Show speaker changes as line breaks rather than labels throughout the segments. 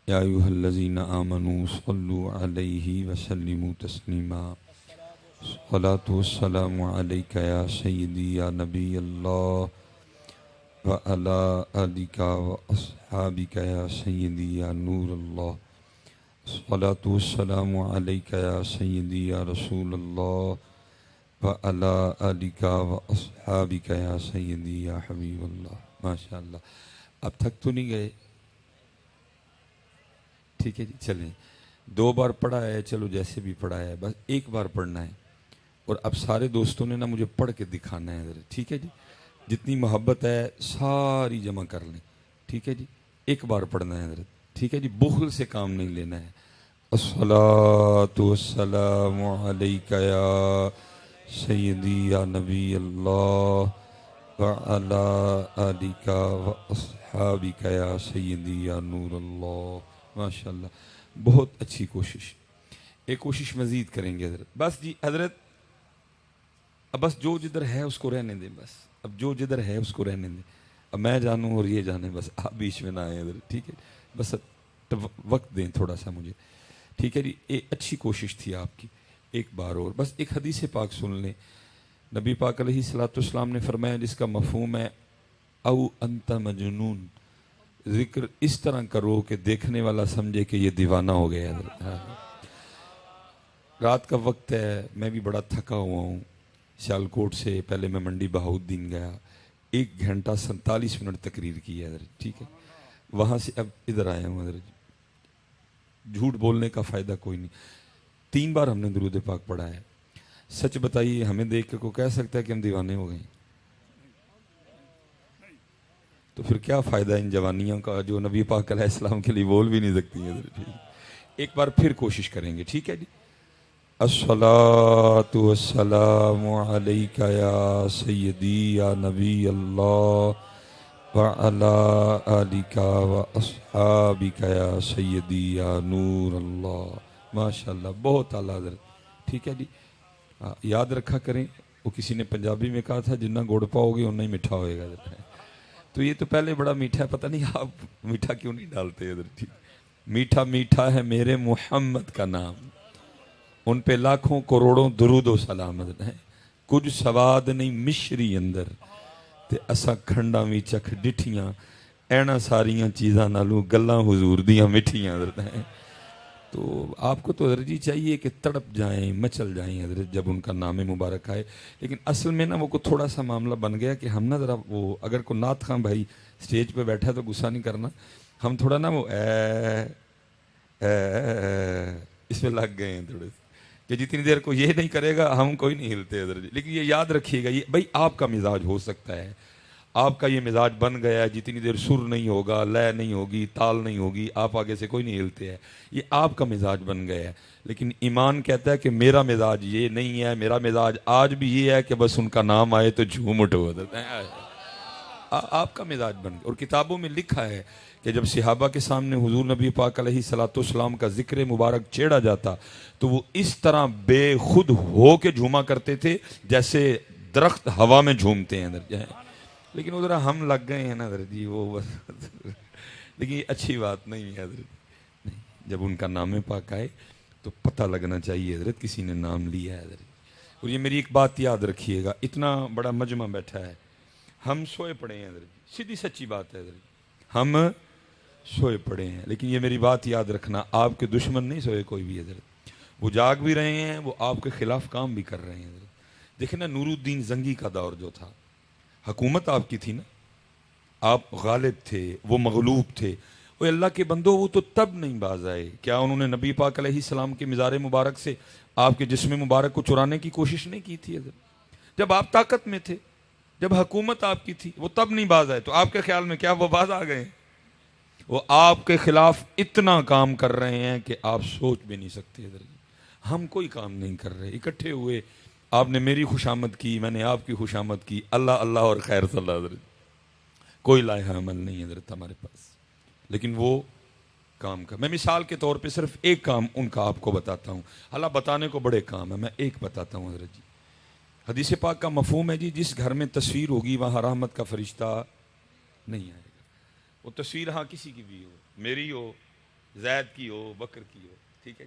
یا ایھا الذین آمنوا صلوا علیہ وسلموا تسلیما الصلاۃ والسلام علیک یا سیدی یا نبی اللہ وعلی آلک واصحابک یا سیدی یا نور اللہ الصلاۃ والسلام علیک یا سیدی یا رسول اللہ وعلی آلک واصحابک یا سیدی یا حبیب اللہ۔ ماشاء اللہ، اب تھک تو نہیں گئے؟ ٹھیک ہے جی، چلیں 2 بار پڑھا ہے، چلو جیسے بھی پڑھا ہے، بس ایک بار پڑھنا ہے، اور اب سارے دوستوں نے نا مجھے پڑھ کے دکھانا ہے ذرا، ٹھیک ہے جی؟ جتنی محبت ہے ساری جمع کر لیں، ٹھیک ہے جی؟ ایک بار پڑھنا ہے ذرا، ٹھیک ہے جی؟ بخل سے کام نہیں لینا ہے۔ الصلاۃ والسلام علیک یا سیدی یا نبی اللہ وعلی آلک واصحابک یا سیدی یا نور اللہ۔ ماشاء اللہ، بہت اچھی کوشش، ایک کوشش مزید کریں گے حضرت۔ بس جی حضرت، اب بس جو جدھر ہے اس کو رہنے دیں، بس اب جو جدھر ہے اس کو رہنے دیں، اب میں جانوں اور یہ جانے، بس آپ بیچ میں نہ آئیں حضرت، ٹھیک ہے؟ بس وقت دیں تھوڑا سا مجھے، ٹھیک ہے جی؟ ایک اچھی کوشش تھی آپ کی، ایک بار اور بس ایک حدیث پاک سن لیں۔ نبی پاک علیہ الصلوۃ والسلام نے فرمایا، جس کا مفہوم ہے او انت مجنون، ذکر اس طرح کرو کہ دیکھنے والا سمجھے کہ یہ دیوانہ ہو گیا ہے۔ رات کا وقت ہے، میں بھی بڑا تھکا ہوا ہوں، سیالکوٹ سے پہلے میں منڈی بہاؤالدین گیا، 1 گھنٹہ 47 منٹ تقریر کی ہے حضرت، ٹھیک ہے؟ وہاں سے اب ادھر آیا ہوں حضرت، جھوٹ بولنے کا فائدہ کوئی نہیں۔ 3 بار ہم نے درود پاک پڑھا ہے۔ سچ بتائیے، ہمیں دیکھ کے کوئی کہہ سکتا ہے کہ ہم دیوانے ہو گئے؟ تو پھر کیا فائدہ ان جوانیوں کا جو نبی پاک علیہ السلام کے لیے بول بھی نہیں سکتی ہیں؟ ایک بار پھر کوشش کریں گے، ٹھیک ہے جی؟ الصلاۃ والسلام علیک یا سیدی یا نبی اللہ وعلی آلک واصحابک یا سیدی یا نور اللہ۔ ماشاء اللہ، بہت اعلیٰ حضرت، ٹھیک ہے جی؟ یاد رکھا کریں، وہ کسی نے پنجابی میں کہا تھا، جتنا گڑ پاؤ گے اتنا ہی میٹھا ہوئے گا حضرت۔ تو یہ تو پہلے بڑا میٹھا ہے، پتہ نہیں آپ میٹھا کیوں نہیں ڈالتے حضرت، ٹھیک؟ میٹھا میٹھا ہے میرے محمد کا نام، ان پہ لاکھوں کروڑوں درود و سلام ہے، کچھ سواد نہیں مشری اندر تے اساں کھنڈاں وی چکھ ڈٹھیاں، اینا ساریاں چیزاں نالوں گلاں حضور دیاں مٹھیاں حضرت ہیں۔ تو آپ کو تو حضرت جی چاہیے کہ تڑپ جائیں، مچل جائیں حضرت جب ان کا نام مبارک آئے، لیکن اصل میں نا وہ کو تھوڑا سا معاملہ بن گیا کہ ہم نا ذرا وہ، اگر کوئی نعت خواں بھائی سٹیج پہ بیٹھا ہے تو غصہ نہیں کرنا، ہم تھوڑا نا وہ اس میں لگ گئے ہیں تھوڑے سے، کہ جتنی دیر کو یہ نہیں کرے گا ہم کوئی نہیں ہلتے حضرت جی۔ لیکن یہ یاد رکھیے گا، یہ بھائی آپ کا مزاج ہو سکتا ہے، آپ کا یہ مزاج بن گیا ہے، جتنی دیر سر نہیں ہوگا، لے نہیں ہوگی، تال نہیں ہوگی، آپ آگے سے کوئی نہیں ہلتے ہے، یہ آپ کا مزاج بن گیا ہے۔ لیکن ایمان کہتا ہے کہ میرا مزاج یہ نہیں ہے، میرا مزاج آج بھی یہ ہے کہ بس ان کا نام آئے تو جھوم اٹھو حضرت۔ آپ کا مزاج بن گیا، اور کتابوں میں لکھا ہے کہ جب صحابہ کے سامنے حضور نبی پاک علیہ الصلوۃ والسلام کا ذکر مبارک چھیڑا جاتا تو وہ اس طرح بے خود ہو کے جھوما کرتے تھے جیسے درخت ہوا میں جھومتے ہیں حضرت۔ لیکن ادھر ہم لگ گئے ہیں نا حضرت جی، وہ بس لیکن یہ اچھی بات نہیں ہے حضرت، نہیں، جب ان کا نام پاک آئے تو پتہ لگنا چاہیے حضرت کسی نے نام لیا ہے حضرت۔ اور یہ میری ایک بات یاد رکھیے گا، اتنا بڑا مجمع بیٹھا ہے، ہم سوئے پڑے ہیں حضرت، سیدھی سچی بات ہے حضرت، ہم سوئے پڑے ہیں، لیکن یہ میری بات یاد رکھنا، آپ کے دشمن نہیں سوئے کوئی بھی حضرت، وہ جاگ بھی رہے ہیں، وہ آپ کے خلاف کام بھی کر رہے ہیں حضرت۔ دیکھیں نا، نور الدین زنگی کا دور جو تھا، حکومت آپ کی تھی نا، آپ غالب تھے، وہ مغلوب تھے، وہ اللہ کے بندو، وہ تو تب نہیں باز آئے، کیا انہوں نے نبی پاک علیہ السلام کے مزار مبارک سے آپ کے جسم مبارک کو چرانے کی کوشش نہیں کی تھی حضرت؟ جب آپ طاقت میں تھے، جب حکومت آپ کی تھی، وہ تب نہیں باز آئے، تو آپ کے خیال میں کیا وہ باز آ گئے؟ وہ آپ کے خلاف اتنا کام کر رہے ہیں کہ آپ سوچ بھی نہیں سکتے حضرت۔ ہم کوئی کام نہیں کر رہے، اکٹھے ہوئے، آپ نے میری خوشامد کی، میں نے آپ کی خوشامد کی، اللہ اللہ اور خیر صلی اللہ حضرت، کوئی لائحہ عمل نہیں حضرت ہمارے پاس، لیکن وہ کام کا، میں مثال کے طور پہ صرف ایک کام ان کا آپ کو بتاتا ہوں، اللہ بتانے کو بڑے کام ہے، میں ایک بتاتا ہوں حضرت جی۔ حدیث پاک کا مفہوم ہے جی، جس گھر میں تصویر ہوگی وہاں رحمت کا فرشتہ نہیں آئے گا۔ وہ تصویر ہاں کسی کی بھی ہو، میری ہو، زید کی ہو بکر کی ہو، ٹھیک ہے،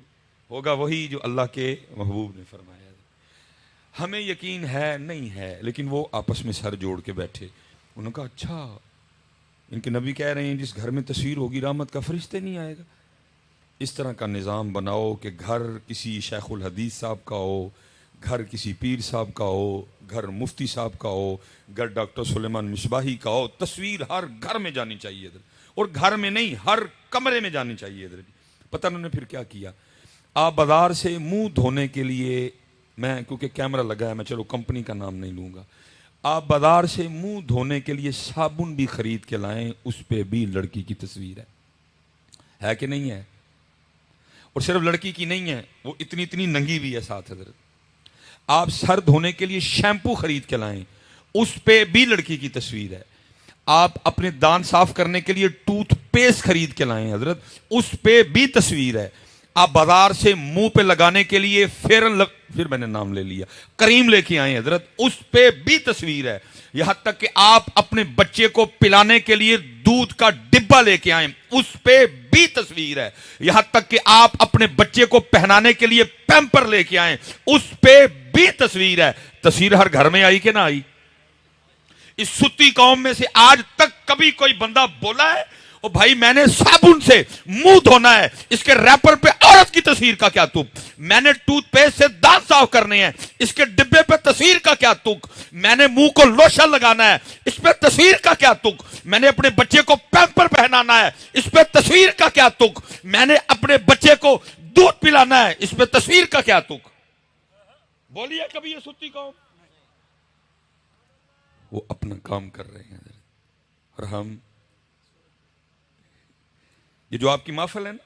ہوگا وہی جو اللہ کے محبوب نے فرمایا۔ ہمیں یقین ہے نہیں ہے، لیکن وہ آپس میں سر جوڑ کے بیٹھے، انہوں نے کہا اچھا ان کے نبی کہہ رہے ہیں جس گھر میں تصویر ہوگی رحمت کا فرشتے نہیں آئے گا۔ اس طرح کا نظام بناؤ کہ گھر کسی شیخ الحدیث صاحب کا ہو، گھر کسی پیر صاحب کا ہو، گھر مفتی صاحب کا ہو، گھر ڈاکٹر سلیمان مصباحی کا ہو، تصویر ہر گھر میں جانی چاہیے ادھر، اور گھر میں نہیں ہر کمرے میں جانی چاہیے ادھر۔ پتہ انہوں نے پھر کیا کیا، آپ بازار سے منہ دھونے کے لیے، میں کیونکہ کیمرہ لگا ہے میں چلو کمپنی کا نام نہیں لوں گا، آپ بازار سے منہ دھونے کے لیے صابن بھی خرید کے لائیں، اس پہ بھی لڑکی کی تصویر ہے کہ نہیں ہے؟ اور صرف لڑکی کی نہیں ہے، وہ اتنی اتنی ننگی بھی ہے ساتھ حضرت۔ آپ سر دھونے کے لیے شیمپو خرید کے لائیں، اس پہ بھی لڑکی کی تصویر ہے۔ آپ اپنے دانت صاف کرنے کے لیے ٹوتھ پیسٹ خرید کے لائیں حضرت، اس پہ بھی تصویر ہے۔ آپ بازار سے منہ پہ لگانے کے لیے پھر میں نے نام لے لیا، کریم لے کے آئیں حضرت، اس پہ بھی تصویر ہے۔ یہاں تک کہ آپ اپنے بچے کو پلانے کے لیے دودھ کا ڈبہ لے کے آئیں، اس پہ بھی تصویر ہے۔ یہاں تک کہ آپ اپنے بچے کو پہنانے کے لیے پیمپر لے کے آئیں، اس پہ بھی تصویر ہے۔ تصویر ہر گھر میں آئی کہ نہ آئی؟ اس ستی قوم میں سے آج تک کبھی کوئی بندہ بولا ہے او بھائی میں نے صابن سے منہ دھونا ہے، اس کے ریپر پہ عورت کی تصویر کا کیا تک؟ میں نے ٹوتھ پیسٹ سے دانت صاف کرنے ہیں، اس کے ڈبے پہ تصویر کا کیا تک؟ میں نے منہ کو لوشن لگانا ہے، اس پہ تصویر کا کیا تک؟ میں نے اپنے بچے کو پیمپر پہنانا ہے، اس پہ تصویر کا کیا تک؟ میں نے اپنے بچے کو دودھ پلانا ہے، اس پہ تصویر کا کیا تک؟ بولیے کبھی یہ ستی قوم؟ وہ اپنا کام کر رہے ہیں اور ہم، یہ جو آپ کی محفل ہے نا،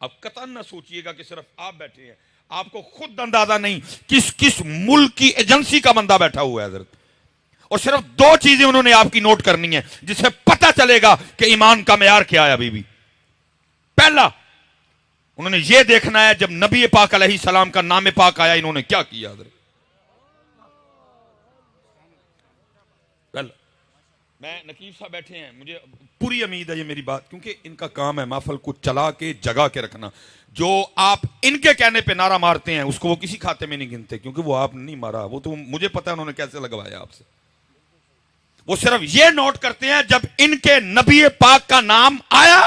آپ قطعاً نہ سوچئے گا کہ صرف آپ بیٹھے ہیں، آپ کو خود اندازہ نہیں کس کس ملک کی ایجنسی کا بندہ بیٹھا ہوا ہے حضرت، اور صرف دو چیزیں انہوں نے آپ کی نوٹ کرنی ہے جس سے پتہ چلے گا کہ ایمان کا معیار کیا ہے ابھی بھی۔ پہلا انہوں نے یہ دیکھنا ہے جب نبی پاک علیہ السلام کا نام پاک آیا انہوں نے کیا کیا حضرت۔ میں نقیب صاحب بیٹھے ہیں، مجھے پوری امید ہے یہ میری بات، کیونکہ ان کا کام ہے محفل کو چلا کے جگا کے رکھنا۔ جو آپ ان کے کہنے پہ نعرہ مارتے ہیں اس کو وہ کسی کھاتے میں نہیں گنتے، کیونکہ وہ آپ نہیں مارا، وہ تو مجھے پتا ہے انہوں نے کیسے لگوایا آپ سے۔ وہ صرف یہ نوٹ کرتے ہیں جب ان کے نبی پاک کا نام آیا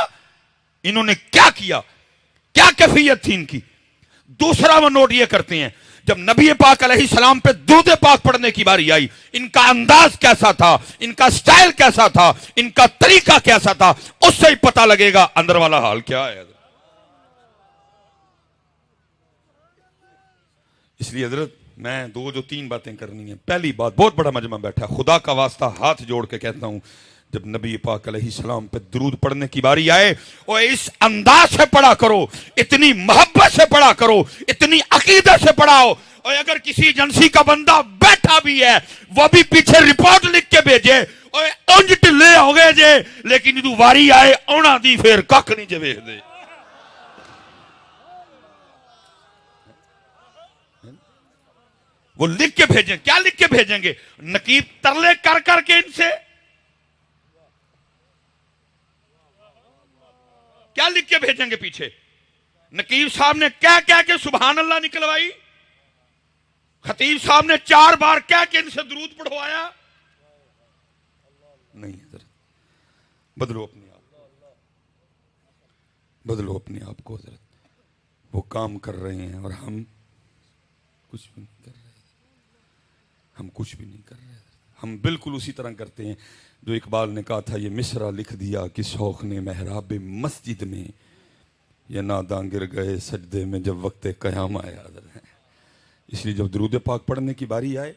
انہوں نے کیا کیا، کیا کیفیت تھی ان کی۔ دوسرا وہ نوٹ یہ کرتے ہیں جب نبی پاک علیہ السلام پہ درود پاک پڑھنے کی باری آئی ان کا انداز کیسا تھا، ان کا سٹائل کیسا تھا، ان کا طریقہ کیسا تھا، اس سے ہی پتہ لگے گا اندر والا حال کیا ہے۔ اس لیے حضرت میں دو تین باتیں کرنی ہیں۔ پہلی بات، بہت بڑا مجمع بیٹھا، خدا کا واسطہ ہاتھ جوڑ کے کہتا ہوں جب نبی پاک علیہ السلام پہ درود پڑھنے کی باری آئے اور اس انداز سے پڑھا کرو، اتنی محبت سے پڑھا کرو، اتنی عقیدت سے پڑھاؤ، اور اگر کسی ایجنسی کا بندہ بیٹھا بھی ہے وہ بھی پیچھے رپورٹ لکھ کے بھیجے اور اونج ٹلے ہو گئے جے لیکن جدو واری آئے اونا دی پھر کک نہیں جے بھیج دے۔ وہ لکھ کے بھیجیں، کیا لکھ کے بھیجیں گے؟ نقیب ترلے کر کر کے ان سے کیا لکھ کے بھیجیں گے پیچھے؟ نقیب صاحب نے کہہ کے سبحان اللہ نکلوائی، خطیب صاحب نے 4 بار کہہ کے ان سے درود پڑھوایا؟ نہیں حضرت، بدلو اپنے آپ، بدلو اپنے آپ کو حضرت۔ وہ کام کر رہے ہیں اور ہم کچھ بھی نہیں کر رہے، ہم کچھ بھی نہیں کر رہے، ہم بالکل اسی طرح کرتے ہیں جو اقبال نے کہا تھا، یہ مصرع لکھ دیا کہ شوق نے محراب مسجد میں، یہ ناداں گر گئے سجدے میں جب وقت قیام آیا۔ اس لیے جب درود پاک پڑھنے کی باری آئے،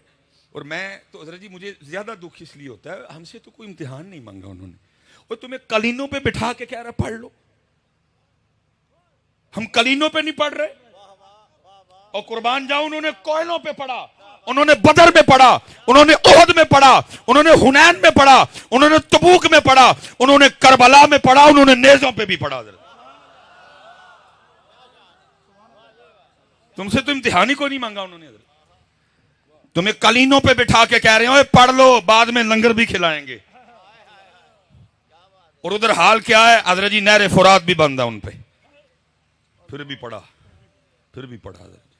اور میں تو حضرت جی مجھے زیادہ دکھ اس لیے ہوتا ہے، ہم سے تو کوئی امتحان نہیں مانگا انہوں نے، اور تمہیں کلینوں پہ بٹھا کے کہہ رہا پڑھ لو، ہم کلینوں پہ نہیں پڑھ رہے، اور قربان جاؤں انہوں نے کوئلوں پہ پڑھا، انہوں نے بدر میں پڑھا، انہوں نے احد میں پڑھا، انہوں نے حنین میں پڑھا، انہوں نے تبوک میں پڑھا، انہوں نے کربلا میں پڑھا، انہوں نے نیزوں پہ بھی پڑھا۔ تم سے تو امتحان ہی کو نہیں مانگا انہوں نے، تمہیں کلینوں پہ بٹھا کے کہہ رہے ہیں پڑھ لو بعد میں لنگر بھی کھلائیں گے۔ اور ادھر حال کیا ہے حضرت جی نہر فرات بھی بند ہے ان پہ، پھر بھی پڑھا حضرت جی۔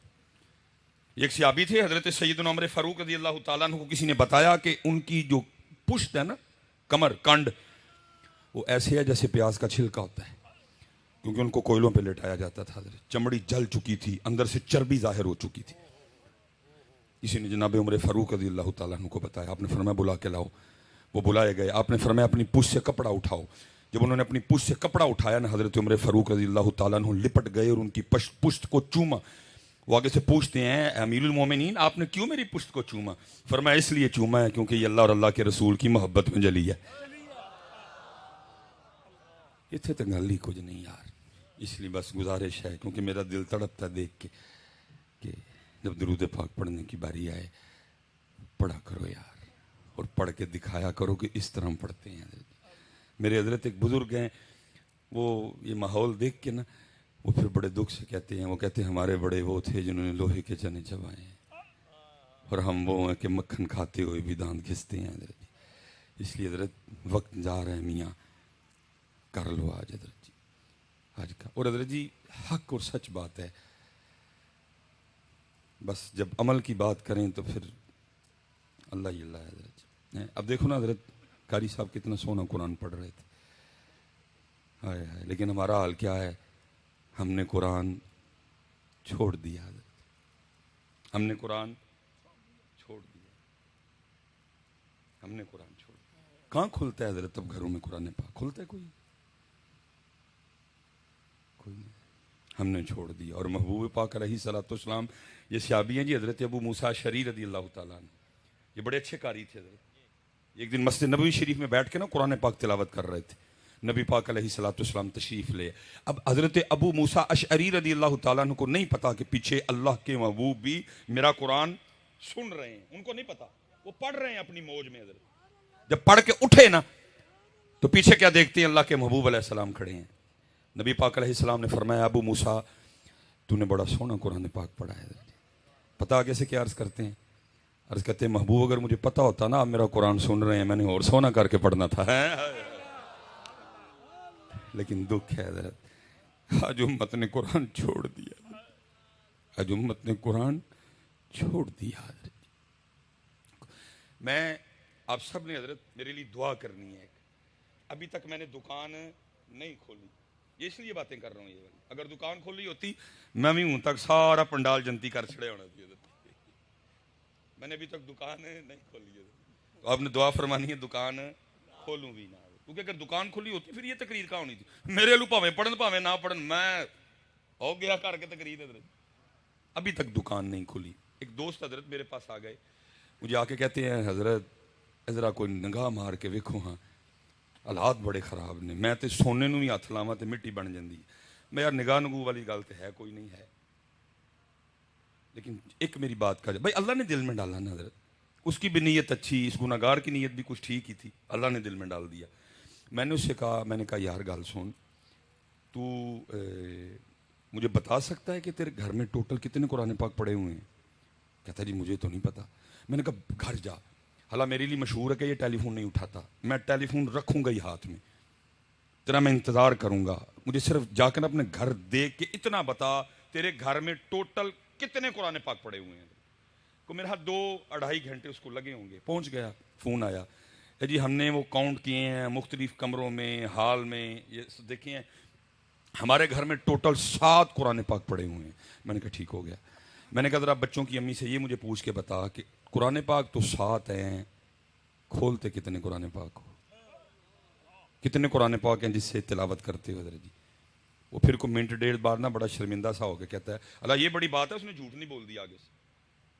ایک صحابی تھے حضرت سیدنا عمر فاروق رضی اللہ تعالیٰ عنہ کو کسی نے بتایا کہ ان کی جو پشت ہے نا، کمر کنڈ، وہ ایسے ہے جیسے پیاز کا چھلکا ہوتا ہے، کیونکہ ان کو کوئلوں پہ لٹایا جاتا تھا حضرت، چمڑی جل چکی تھی، اندر سے چربی ظاہر ہو چکی تھی۔ کسی نے جناب عمر فاروق رضی اللہ تعالیٰ عنہ کو بتایا، آپ نے فرمایا بلا کے لاؤ، وہ بلائے گئے، آپ نے فرمایا اپنی پشت سے کپڑا اٹھاؤ۔ جب انہوں نے اپنی پشت سے کپڑا اٹھایا نا، حضرت عمر فاروق رضی اللہ تعالیٰ عنہ لپٹ گئے اور ان کی پشت کو چوما۔ وہ آگے سے پوچھتے ہیں امیر المومنین آپ نے کیوں میری پشت کو چوما؟ فرمایا اس لیے چوما ہے کیونکہ یہ اللہ اور اللہ کے رسول کی محبت میں جلی ہے۔ یہ تھے تو گل ہی کچھ نہیں یار، اس لیے بس گزارش ہے، کیونکہ میرا دل تڑپتا دیکھ کے کہ جب درود پاک پڑھنے کی باری آئے پڑھا کرو یار، اور پڑھ کے دکھایا کرو کہ اس طرح ہم پڑھتے ہیں۔ میرے حضرت ایک بزرگ ہیں، وہ یہ ماحول دیکھ کے نا وہ پھر بڑے دکھ سے کہتے ہیں، وہ کہتے ہیں ہمارے بڑے وہ تھے جنہوں نے لوہے کے چنے چبائے ہیں، اور ہم وہ ہیں کہ مکھن کھاتے ہوئے بھی دانت گھستے ہیں حضرت۔ اس لیے حضرت وقت جا رہا ہے میاں، کر لو آج حضرت جی آج کا۔ اور حضرت جی حق اور سچ بات ہے، بس جب عمل کی بات کریں تو پھر اللہ ہی اللہ ہے حضرت جی۔ اب دیکھو نا حضرت قاری صاحب کتنا سونا قرآن پڑھ رہے تھے، ہائے ہائے، لیکن ہمارا حال کیا ہے؟ ہم نے قرآن چھوڑ دیا حضرت، ہم نے قرآن چھوڑ دیا، ہم نے قرآن چھوڑ دیا۔ کہاں کھلتا ہے حضرت اب گھروں میں قرآن پاک؟ کھلتا ہے کوئی نہیں، ہم نے چھوڑ دیا۔ اور محبوب پاک علیہ الصلوۃ والسلام، یہ صحابی ہیں جی حضرت ابو موسیٰ اشعری رضی اللہ تعالیٰ عنہ، یہ بڑے اچھے قاری تھے حضرت۔ ایک دن مسجد نبوی شریف میں بیٹھ کے نا قرآن پاک تلاوت کر رہے تھے، نبی پاک علیہ الصلوۃ والسلام تشریف لے۔ اب حضرت ابو موسیٰ اشعری رضی اللہ تعالیٰ عنہ کو نہیں پتا کہ پیچھے اللہ کے محبوب بھی میرا قرآن سن رہے ہیں، ان کو نہیں پتا، وہ پڑھ رہے ہیں اپنی موج میں حضرت۔ جب پڑھ کے اٹھے نا تو پیچھے کیا دیکھتے ہیں؟ اللہ کے محبوب علیہ السلام کھڑے ہیں۔ نبی پاک علیہ السلام نے فرمایا ابو موسیٰ تو نے بڑا سونا قرآن پاک پڑھا ہے۔ پتہ آگے سے کیا عرض کرتے ہیں؟ عرض کرتے ہیں محبوب اگر مجھے پتا ہوتا نا آپ میرا قرآن سن رہے ہیں، میں نے اور سونا کر کے پڑھنا تھا۔ لیکن دکھ ہے حضرت، آج امت نے قرآن چھوڑ دیا، آج امت نے قرآن چھوڑ دیا حضرت۔ میں آپ سب نے حضرت میرے لیے دعا کرنی ہے۔ ابھی تک میں نے دکان نہیں کھولی، یہ اس لیے باتیں کر رہا ہوں۔ یہ اگر دکان کھولی ہوتی میں بھی ہوں تک سارا پنڈال جنتی کر چھڑے ہونا تھی حضرت۔ میں نے ابھی تک دکان نہیں کھولی ہے، تو آپ نے دعا فرمانی ہے دکان کھولوں بھی نہ، کیونکہ اگر دکان کھلی ہوتی پھر یہ تقریر کہاں ہونی تھی؟ میرے لو پاویں پڑھن پاویں نہ پڑھن، میں ہو گیا کر کے تقریر حضرت۔ ابھی تک دکان نہیں کھلی۔ ایک دوست حضرت میرے پاس آ گئے، مجھے آ کے کہتے ہیں حضرت ذرا کوئی نگاہ مار کے ویکھو ہاں، حالات بڑے خراب نے، میں تے سونے نو بھی ہاتھ لاواں تے مٹی بن جاندی۔ میں یار نگاہ نگو والی گل تے ہے کوئی نہیں ہے، لیکن ایک میری بات کا بھائی اللہ نے دل میں ڈالا نا حضرت، اس کی بھی نیت اچھی، اس گناہگار کی نیت بھی کچھ ٹھیک ہی تھی، اللہ نے دل میں ڈال دیا۔ میں نے اس سے کہا، میں نے کہا یار گل سن، تو مجھے بتا سکتا ہے کہ تیرے گھر میں ٹوٹل کتنے قرآن پاک پڑے ہوئے ہیں؟ کہتا جی مجھے تو نہیں پتا۔ میں نے کہا گھر جا، حالانکہ میرے لیے مشہور ہے کہ یہ ٹیلی فون نہیں اٹھاتا، میں ٹیلی فون رکھوں گا ہی ہاتھ میں، تیرا میں انتظار کروں گا، مجھے صرف جا کر اپنے گھر دیکھ کے اتنا بتا تیرے گھر میں ٹوٹل کتنے قرآن پاک پڑے ہوئے ہیں۔ کو میرے ہاتھ 2-2.5 گھنٹے اس کو لگے ہوں گے۔ پہنچ گیا، فون آیا، جی ہم نے وہ کاؤنٹ کیے ہیں مختلف کمروں میں، ہال میں، یہ دیکھیں ہمارے گھر میں ٹوٹل 7 قرآن پاک پڑے ہوئے ہیں۔ میں نے کہا ٹھیک ہو گیا۔ میں نے کہا ذرا بچوں کی امی سے یہ مجھے پوچھ کے بتا کہ قرآن پاک تو 7 ہیں، کھولتے کتنے قرآن پاک ہو، کتنے قرآن پاک ہیں جس سے تلاوت کرتے ہو حضرت جی؟ وہ پھر کو منٹ ڈیڑھ بار نا بڑا شرمندہ سا ہو کے کہتا ہے اللہ یہ بڑی بات ہے، اس نے جھوٹ نہیں بول دیا آگے سے،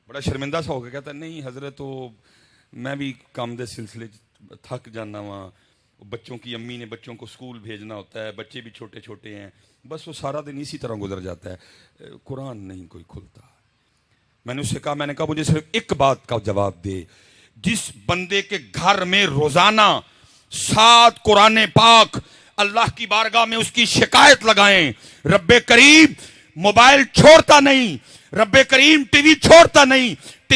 بڑا شرمندہ سا ہو کے کہتا ہے نہیں حضرت تو میں بھی کام دے سلسلے تھک جانا وہاں، بچوں کی امی نے بچوں کو اسکول بھیجنا ہوتا ہے، بچے بھی چھوٹے چھوٹے ہیں، بس وہ سارا دن اسی طرح گزر جاتا ہے، قرآن نہیں کوئی کھلتا۔ میں نے اس سے کہا، میں نے کہا مجھے صرف ایک بات کا جواب دے، جس بندے کے گھر میں روزانہ 7 قرآن پاک اللہ کی بارگاہ میں اس کی شکایت لگائیں، رب کریم موبائل چھوڑتا نہیں، رب کریم ٹی وی چھوڑتا نہیں،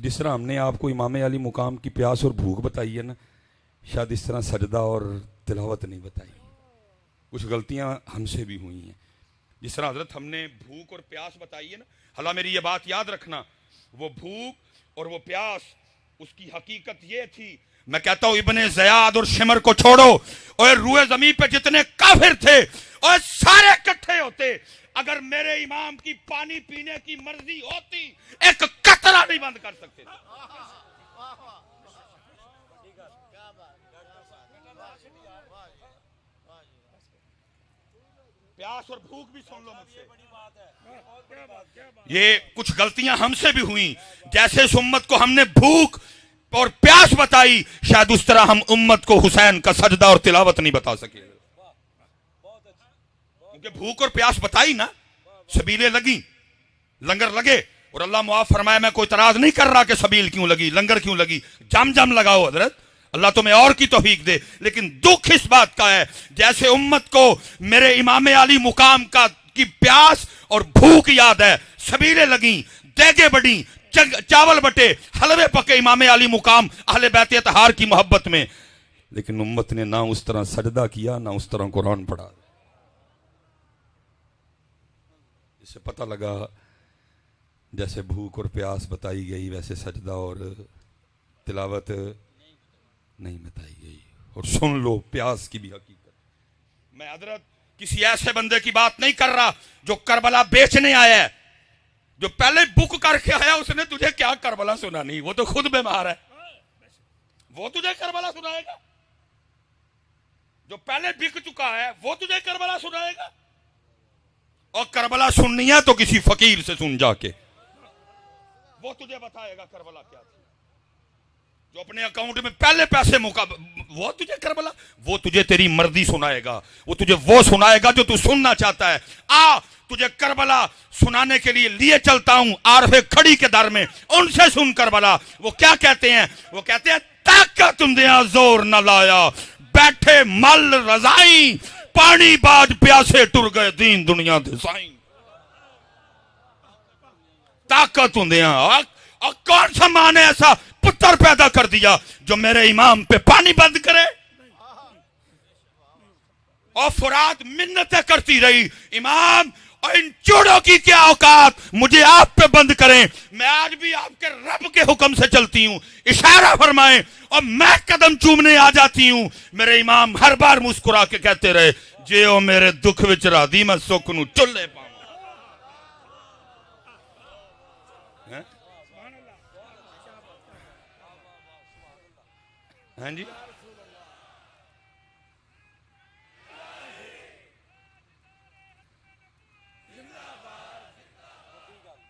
کہ جس طرح ہم نے آپ کو امام علی مقام کی پیاس اور بھوک بتائی ہے نا، شاید اس طرح سجدہ اور تلاوت نہیں بتائی. کچھ غلطیاں ہم سے بھی ہوئی ہیں. جس طرح حضرت ہم نے بھوک اور پیاس بتائی ہے نا، حالانکہ میری یہ بات یاد رکھنا، وہ بھوک اور وہ پیاس اس کی حقیقت یہ تھی. میں کہتا ہوں ابن زیاد اور شمر کو چھوڑو، اور روئے زمین پہ جتنے کافر تھے اور سارے اکٹھے ہوتے، اگر میرے امام کی پانی پینے کی مرضی ہوتی ایک قطرہ نہیں بند کر سکتے تھے. پیاس اور بھوک بھی سن لو مجھ سے. یہ کچھ غلطیاں ہم سے بھی ہوئیں. جیسے اس امت کو ہم نے بھوک اور پیاس بتائی، شاید اس طرح ہم امت کو حسین کا سجدہ اور تلاوت نہیں بتا سکے. کیونکہ بھوک اور پیاس بتائی نا، سبیلیں لگیں، لنگر لگے. اور اللہ معاف فرمائے، میں کوئی اعتراض نہیں کر رہا کہ سبیل کیوں لگی، لنگر کیوں لگی، جم جم لگاؤ حضرت، اللہ تمہیں اور کی توفیق دے. لیکن دکھ اس بات کا ہے، جیسے امت کو میرے امام علی مقام کی پیاس اور بھوک یاد ہے، سبیلیں لگیں، دیگیں بڑھیں، چاول بٹے، حلوے پکے امام علی مقام اہل بیت اطہار کی محبت میں، لیکن امت نے نہ اس طرح سجدہ کیا نہ اس طرح قرآن پڑھا. اس سے پتہ لگا جیسے بھوک اور پیاس بتائی گئی ویسے سجدہ اور تلاوت نہیں بتائی گئی. اور سن لو پیاس کی بھی حقیقت. میں حضرت کسی ایسے بندے کی بات نہیں کر رہا جو کربلا بیچنے آیا ہے، جو پہلے بک کر کے آیا، اس نے تجھے کیا کربلا سنانی، وہ تو خود بیمار ہے، وہ تجھے کربلا سنائے گا. جو پہلے بک چکا ہے وہ تجھے کربلا سنائے گا. اور کربلا سننی ہے تو کسی فقیر سے سن جا کے، وہ تجھے بتائے گا کربلا کیا تھی. جو اپنے اکاؤنٹ میں پہلے پیسے وہ تجھے کربلا، وہ تجھے تیری مرضی سنائے گا، وہ تجھے وہ سنائے گا جو تو سننا چاہتا ہے. تجھے کربلا سنانے کے لیے چلتا ہوں عارف کھڑی کے در میں، ان سے سن کربلا. وہ کیا کہتے ہیں؟ وہ کہتے ہیں طاقت دیا زور نہ لایا، بیٹھے مل رضائیں، پانی باج پیاسے ٹر گئے دین دنیا دے سائیں. طاقت دیا، اور کون سا ماں نے ایسا پتر پیدا کر دیا جو میرے امام پہ پانی بند کرے؟ اور فرات منتیں کرتی رہی، امام اور ان چوڑوں کی کیا اوقات مجھے آپ پہ بند کریں. میں آج بھی آپ کے رب کے حکم سے چلتی ہوں، اشارہ فرمائیں اور میں قدم چومنے آ جاتی ہوں. میرے امام ہر بار مسکرا کے کہتے رہے، جے او میرے دکھ وچ راضی میں سکھ نو چلے پاؤں. ہاں جی،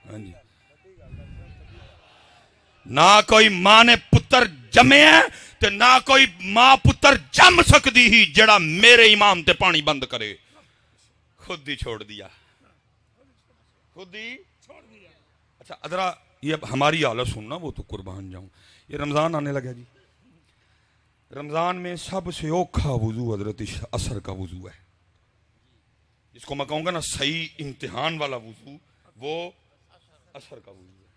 ہاں جی. نہ کوئی ماں نے پتر جمے ہیں تے نہ کوئی ماں پتر جم سکتی ہی جڑا میرے امام تے پانی بند کرے. خود ہی چھوڑ دیا، خود ہی چھوڑ دیا. اچھا ادرا یہ اب ہماری حالت سننا، وہ تو قربان جاؤں. یہ رمضان آنے لگا جی. رمضان میں سب سے اوکھا وضو حضرت عصر کا وضو ہے، جس کو میں کہوں گا نا صحیح امتحان والا وضو، وہ عصر کا وضو ہے.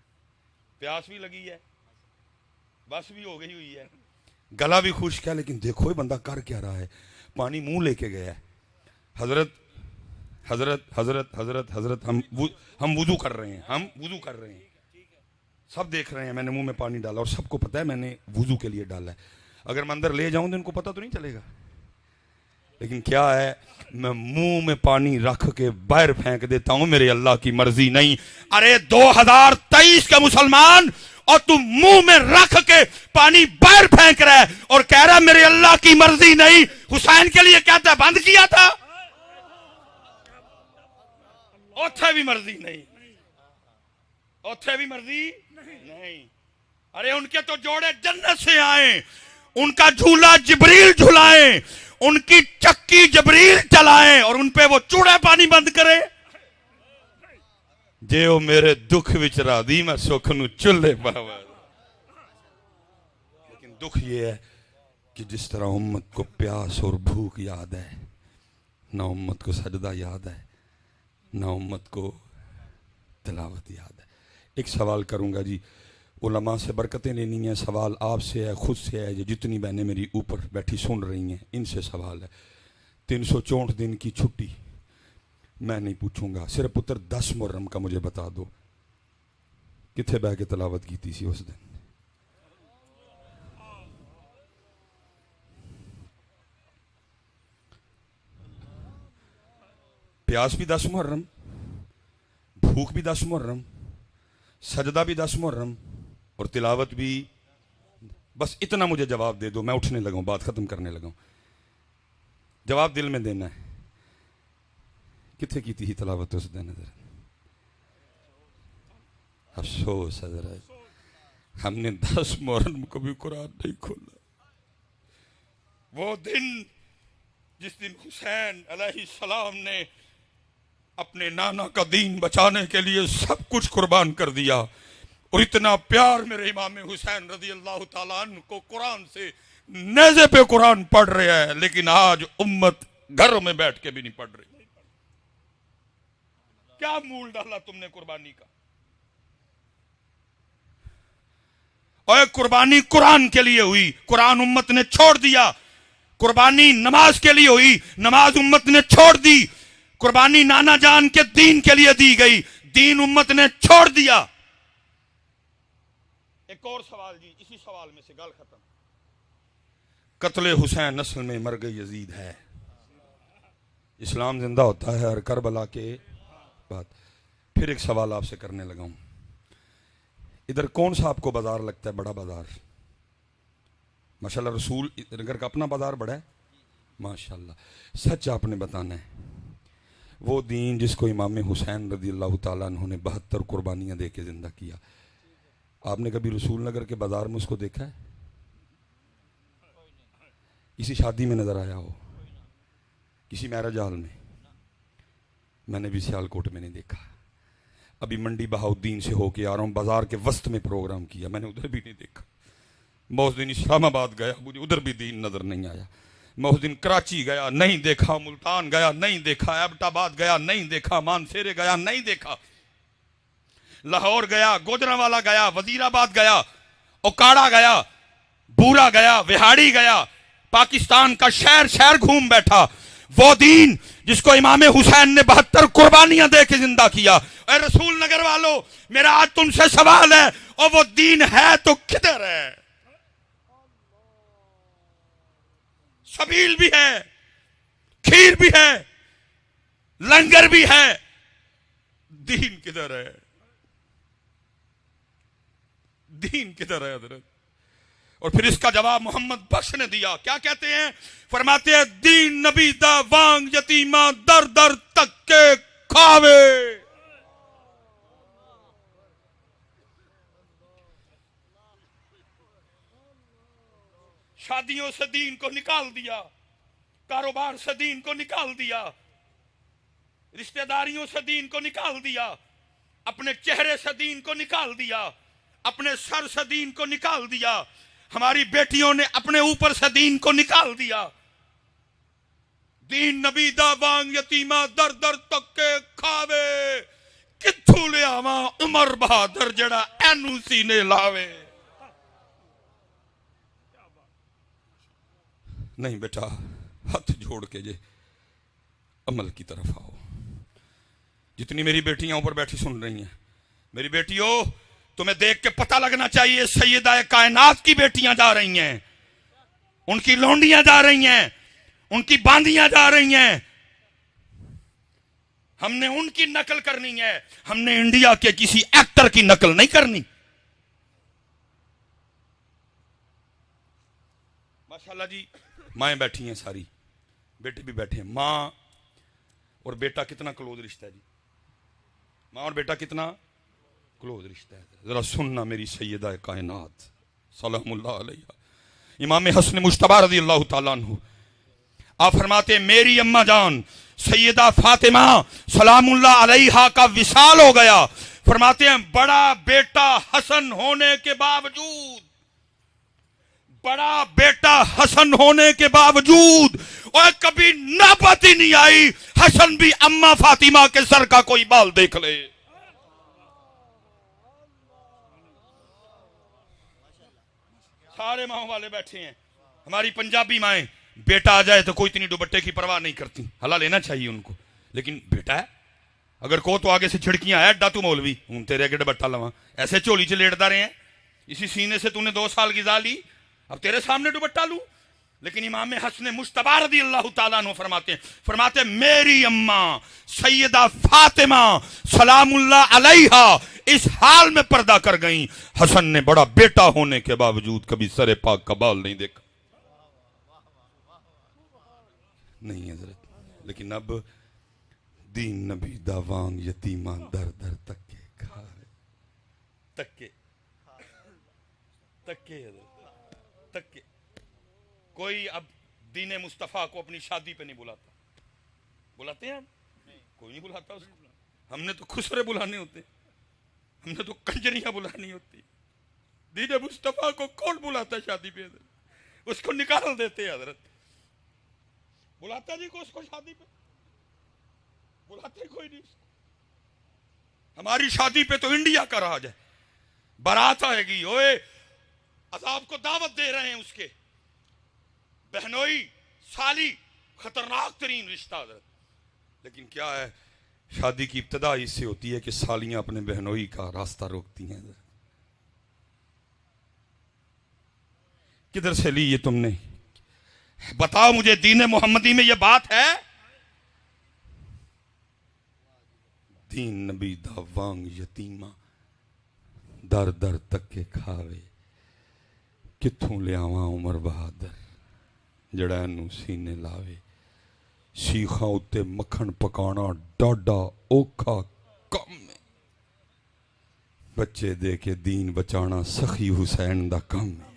پیاس بھی لگی ہے، بس بھی ہو گئی ہوئی ہے، گلا بھی خشک ہے، لیکن دیکھو یہ بندہ کر کیا رہا ہے، پانی منہ لے کے گیا ہے. حضرت حضرت حضرت حضرت حضرت ہم وضو کر رہے ہیں، ہم وضو کر رہے ہیں، سب دیکھ رہے ہیں. میں نے منہ میں پانی ڈالا اور سب کو پتا ہے میں نے وضو کے لیے ڈالا ہے. اگر میں اندر لے جاؤں تو ان کو پتا تو نہیں چلے گا، لیکن کیا ہے، میں منہ میں پانی رکھ کے باہر پھینک دیتا ہوں، میرے اللہ کی مرضی نہیں. ارے 2023 کے مسلمان، اور تم منہ میں رکھ کے پانی باہر پھینک رہا ہے اور کہہ رہا میرے اللہ کی مرضی نہیں. حسین کے لیے کہتا ہے بند کیا تھا، اوتھے بھی مرضی نہیں، اوتھے بھی مرضی نہیں. ارے ان کے تو جوڑے جنت سے آئیں، ان کا جھولا جبریل جھلائیں، ان کی چکی جبریل چلائیں اور ان پہ وہ چوڑے پانی بند کرے. جے او میرے دکھ وچ راضی میں سکھ نو چلے پاواں. لیکن دکھ یہ ہے کہ جس طرح امت کو پیاس اور بھوک یاد ہے، نہ امت کو سجدہ یاد ہے، نہ امت کو تلاوت یاد ہے. ایک سوال کروں گا جی، علماء سے برکتیں لینی ہیں. سوال آپ سے ہے, خود سے ہے, یہ جتنی بہنیں میری اوپر بیٹھی سن رہی ہیں ان سے سوال ہے. 364 دن کی چھٹی میں نہیں پوچھوں گا, صرف پتر 10 محرم کا مجھے بتا دو کتنے بہ کے تلاوت کی تھی اس دن. پیاس بھی 10 محرم, بھوک بھی 10 محرم, سجدہ بھی 10 محرم اور تلاوت بھی. بس اتنا مجھے جواب دے دو, میں اٹھنے لگا ہوں, بات ختم کرنے لگا ہوں. جواب دل میں دینا ہے. کتنے کی تھی تلاوت اس دن؟ افسوس حضرت ہم نے 10 محرم کو بھی قرآن نہیں کھولا. وہ دن جس دن حسین علیہ السلام نے اپنے نانا کا دین بچانے کے لیے سب کچھ قربان کر دیا, اور اتنا پیار میرے امام حسین رضی اللہ تعالیٰ عنہ کو قرآن سے, نیزے پہ قرآن پڑھ رہا ہے, لیکن آج امت گھروں میں بیٹھ کے بھی نہیں پڑھ رہی. کیا مول ڈالا تم نے قربانی کا؟ اور قربانی قرآن کے لیے ہوئی, قرآن امت نے چھوڑ دیا. قربانی نماز کے لیے ہوئی, نماز امت نے چھوڑ دی. قربانی نانا جان کے دین کے لیے دی گئی, دین امت نے چھوڑ دیا. ایک اور سوال جی, اسی سوال میں سے گل ختم. قتل حسین اصل میں مرگ یزید ہے. اسلام زندہ ہوتا ہے اور کربلا کے بعد. پھر ایک سوال آپ سے کرنے لگا ہوں. ادھر کون سا آپ کو بازار لگتا ہے بڑا بازار؟ ماشاءاللہ رسول نگر کا اپنا بازار بڑا ہے ماشاءاللہ. سچ آپ نے بتانا ہے. وہ دین جس کو امام حسین رضی اللہ تعالیٰ عنہ نے 72 قربانیاں دے کے زندہ کیا, آپ نے کبھی رسول نگر کے بازار میں اس کو دیکھا ہے؟ کسی شادی میں نظر آیا ہو؟ کسی میرج ہال میں؟ میں نے بھی سیالکوٹ میں نہیں دیکھا. ابھی منڈی بہاؤدین سے ہو کے آ رہا ہوں, بازار کے وسط میں پروگرام کیا, میں نے ادھر بھی نہیں دیکھا. میں اس دن اسلام آباد گیا, مجھے ادھر بھی دین نظر نہیں آیا. میں اس دن کراچی گیا, نہیں دیکھا. ملتان گیا, نہیں دیکھا. ایبٹ آباد گیا, نہیں دیکھا. مانسیرے گیا, نہیں دیکھا. لاہور گیا, گوجرانوالا گیا, وزیر آباد گیا, اوکاڑا گیا, بورا گیا, وہاڑی گیا, پاکستان کا شہر شہر گھوم بیٹھا. وہ دین جس کو امام حسین نے 72 قربانیاں دے کے زندہ کیا. اے رسول نگر والو, میرا آج تم سے سوال ہے, اور وہ دین ہے تو کدھر ہے؟ سبیل بھی ہے, کھیر بھی ہے, لنگر بھی ہے, دین کدھر ہے؟ دین کدھر ہے حضرت؟ اور پھر اس کا جواب محمد بخش نے دیا. کیا کہتے ہیں؟ فرماتے ہیں دین نبی دا وانگ یتیماں در در تک کے کھاوے. شادیوں سے دین کو نکال دیا, کاروبار سے دین کو نکال دیا, رشتہ داریوں سے دین کو نکال دیا, اپنے چہرے سے دین کو نکال دیا, اپنے سر سے دین کو نکال دیا. ہماری بیٹیوں نے اپنے اوپر سے دین کو نکال دیا. دین نبی دا وانگ یتیماں در در تک کے کھاوے, کتھوں لے آواں عمر بہادر جڑا اینو سینے لاوے. نہیں بیٹا, ہاتھ جوڑ کے جے عمل کی طرف آؤ. جتنی میری بیٹیاں اوپر بیٹھی سن رہی ہیں, میری بیٹیوں تمہیں دیکھ کے پتہ لگنا چاہیے سیدہ کائنات کی بیٹیاں جا رہی ہیں, ان کی لونڈیاں جا رہی ہیں, ان کی باندیاں جا رہی ہیں. ہم نے ان کی نقل کرنی ہے, ہم نے انڈیا کے کسی ایکٹر کی نقل نہیں کرنی. ماشاءاللہ جی, مائیں بیٹھی ہیں ساری, بیٹے بھی بیٹھے ہیں. ماں اور بیٹا کتنا کلوز رشتہ ہے جی, ماں اور بیٹا کتنا کلوز رشتہ ہے. ذرا سننا میری سیدہ کائنات سلام اللہ علیہ, امام حسن مجتبی رضی اللہ تعالیٰ عنہ, آپ فرماتے ہیں میری اماں جان سیدہ فاطمہ سلام اللہ علیہا کا وصال ہو گیا. فرماتے ہیں بڑا بیٹا حسن ہونے کے باوجود, بڑا بیٹا حسن ہونے کے باوجود اور کبھی نوبت ہی نہیں آئی حسن بھی اماں فاطمہ کے سر کا کوئی بال دیکھ لے. سارے ماؤں والے بیٹھے ہیں. ہماری پنجابی مائیں بیٹا آ جائے تو کوئی اتنی دوپٹے کی پرواہ نہیں کرتی. حلال لینا چاہیے ان کو, لیکن بیٹا ہے اگر کو تو آگے سے چھڑکیاں ہے ڈا تو مولوی ہوں تیرے اگے ڈبٹا لواں, ایسے چولی چ لیٹتا رہے ہیں. اسی سینے سے تو نے 2 سال غذا لی, اب تیرے سامنے دوپٹا لوں. لیکن امام حسن مجتبی رضی اللہ تعالیٰ عنہ فرماتے ہیں میری اماں سیدہ فاطمہ سلام اللہ علیہا اس حال میں پردہ کر گئیں, حسن نے بڑا بیٹا ہونے کے باوجود کبھی سر پاک کا بال نہیں دیکھا. نہیں حضرت, لیکن اب دین نبی دا وانگ یتیماں در در تکے کھاوے. تکے حضرت تکے. کوئی اب دین مصطفیٰ کو اپنی شادی پہ نہیں بلاتا. بلاتے ہیں کوئی نہیں بلاتا اس کو. ہم نے تو خسرے بلانے ہوتے, ہم نے تو کنجریاں بلانی ہوتی. دین مصطفیٰ کو کون بلاتا ہے شادی پہ حضرت, اس کو نکال دیتے حضرت. بلاتا جی کو اس کو شادی پہ, بلاتے کوئی نہیں. ہماری شادی پہ تو انڈیا کا راج ہے, بارات آئے گی اوے عذاب کو دعوت دے رہے ہیں اس کے. بہنوئی سالی خطرناک ترین رشتہ حضرت. لیکن کیا ہے شادی کی ابتدا اس سے ہوتی ہے کہ سالیاں اپنے بہنوئی کا راستہ روکتی ہیں. کدھر سے لی یہ تم نے, بتاؤ مجھے دین محمدی میں یہ بات ہے؟ دین نبی دا وانگ یتیماں در در تکے کھاوے, کتھوں لیاواں عمر بہادر جڑا اینوں سینے لاوے. شیخاں اتے مکھن پکانا ڈاڈا اوکھا کم ہے, بچے دے کے دین بچانا سخی حسین دا کم ہے.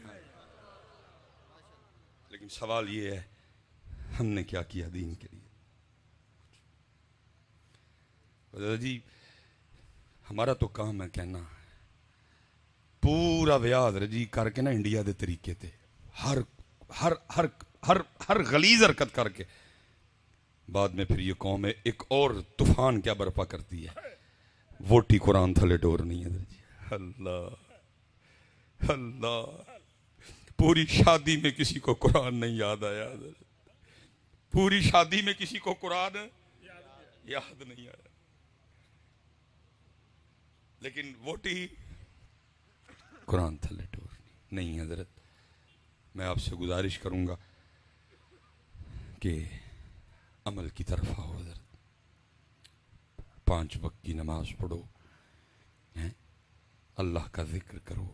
لیکن سوال یہ ہے ہم نے کیا کیا دین کے لیے؟ جی ہمارا تو کام ہے کہنا, پورا بیاض جی کر کے نا انڈیا دے طریقے تے ہر ہر ہر ہر ہر غلیظ حرکت کر کے بعد میں پھر یہ قوم ہے ایک اور طوفان کیا برپا کرتی ہے, ووٹی قرآن تھلے ڈور نہیں ہے جی. اللہ اللہ, پوری شادی میں کسی کو قرآن نہیں یاد آیا, پوری شادی میں کسی کو قرآن یاد نہیں آیا, لیکن ووٹی قرآن تھلے ڈور نہیں. حضرت میں آپ سے گزارش کروں گا کہ عمل کی طرف آؤ حضرت. 5 وقت کی نماز پڑھو, اللہ کا ذکر کرو,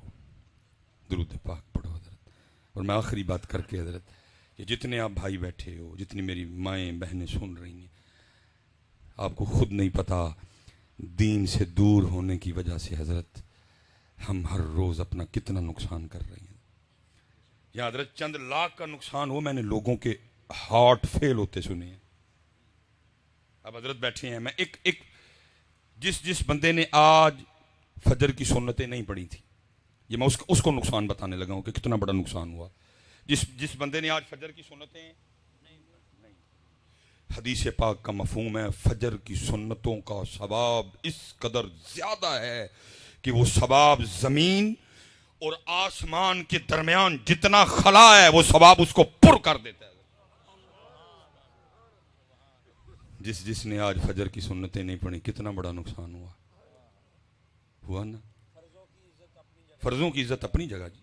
درود پاک پڑھو حضرت. اور میں آخری بات کر کے حضرت, کہ جتنے آپ بھائی بیٹھے ہو, جتنی میری مائیں بہنیں سن رہی ہیں, آپ کو خود نہیں پتا دین سے دور ہونے کی وجہ سے حضرت ہم ہر روز اپنا کتنا نقصان کر رہے ہیں. یا حضرت چند لاکھ کا نقصان ہو, میں نے لوگوں کے ہارٹ فیل ہوتے سنے ہیں. اب حضرت بیٹھے ہیں, میں ایک جس بندے نے آج فجر کی سنتیں نہیں پڑھی تھی, یہ میں اس کو نقصان بتانے لگا ہوں کہ کتنا بڑا نقصان ہوا. جس بندے نے آج فجر کی سنتیں نہیں, حدیث پاک کا مفہوم ہے فجر کی سنتوں کا ثواب اس قدر زیادہ ہے کہ وہ ثواب زمین اور آسمان کے درمیان جتنا خلا ہے وہ ثواب اس کو پر کر دیتا ہے. جس نے آج فجر کی سنتیں نہیں پڑھی کتنا بڑا نقصان ہوا نا. فرضوں کی عزت اپنی جگہ جی.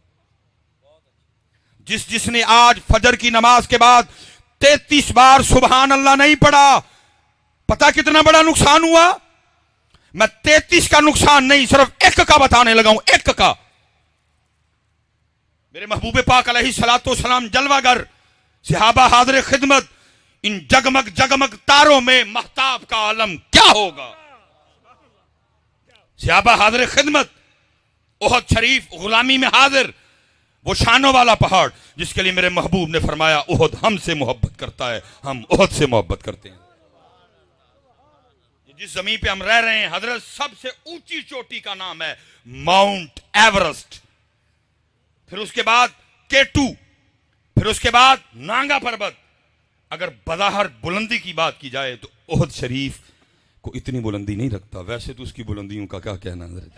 جس نے آج فجر کی نماز کے بعد 33 بار سبحان اللہ نہیں پڑھا, پتہ کتنا بڑا نقصان ہوا. میں 33 کا نقصان نہیں صرف ایک کا بتانے لگا ہوں, ایک کا. میرے محبوب پاک علیہ الصلوۃ والسلام جلوہ گر, صحابہ حاضر خدمت, ان جگمگ جگمگ تاروں میں مہتاب کا عالم کیا ہوگا. صحابہ حاضر خدمت, احد شریف غلامی میں حاضر, وہ شانوں والا پہاڑ جس کے لیے میرے محبوب نے فرمایا احد ہم سے محبت کرتا ہے, ہم احد سے محبت کرتے ہیں. جس زمین پہ ہم رہ رہے ہیں حضرت سب سے اونچی چوٹی کا نام ہے ماؤنٹ ایورسٹ, پھر اس کے بعد K2, پھر اس کے بعد نانگا پربت. اگر بظاہر بلندی کی بات کی جائے تو احد شریف کو اتنی بلندی نہیں رکھتا, ویسے تو اس کی بلندیوں کا کیا کہنا حضرت.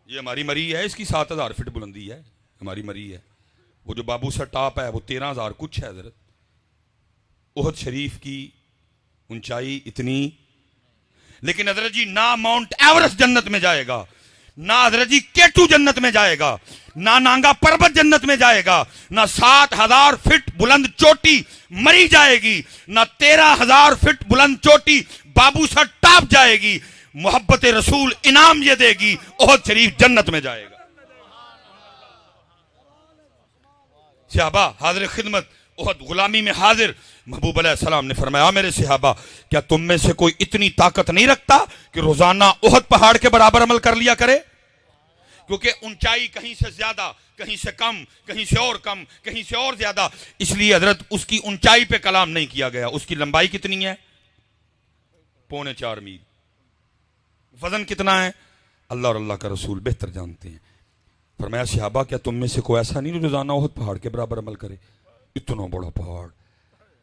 یہ ہماری مری ہے، اس کی 7,000 فٹ بلندی ہے، ہماری مری ہے. وہ جو بابو سر ٹاپ ہے وہ 13,000 کچھ ہے حضرت. احد شریف کی اونچائی اتنی، لیکن حضرت جی نہ ماؤنٹ ایورسٹ جنت میں جائے گا، نہ حضرت جی کیٹو جنت میں جائے گا، نہ نانگا پربت جنت میں جائے گا، نہ 7,000 فٹ بلند چوٹی مری جائے گی، نہ 13,000 فٹ بلند چوٹی بابو سر ٹاپ جائے گی. محبت رسول انعام یہ دے گی، احد شریف جنت میں جائے گا. صحابہ حاضر خدمت، احد غلامی میں حاضر. محبوب علیہ السلام نے فرمایا میرے صحابہ کیا تم میں سے کوئی اتنی طاقت نہیں رکھتا کہ روزانہ احد پہاڑ کے برابر عمل کر لیا کرے؟ کیونکہ اونچائی کہیں سے زیادہ، کہیں سے کم، کہیں سے اور کم، کہیں سے اور زیادہ، اس لیے حضرت اس کی اونچائی پہ کلام نہیں کیا گیا. اس کی لمبائی کتنی ہے؟ 4.25 میل. وزن کتنا ہے؟ اللہ اور اللہ کا رسول بہتر جانتے ہیں. فرمایا صحابہ کیا تم میں سے کوئی ایسا نہیں روزانہ احد پہاڑ کے برابر عمل کرے؟ اتنا بڑا پہاڑ.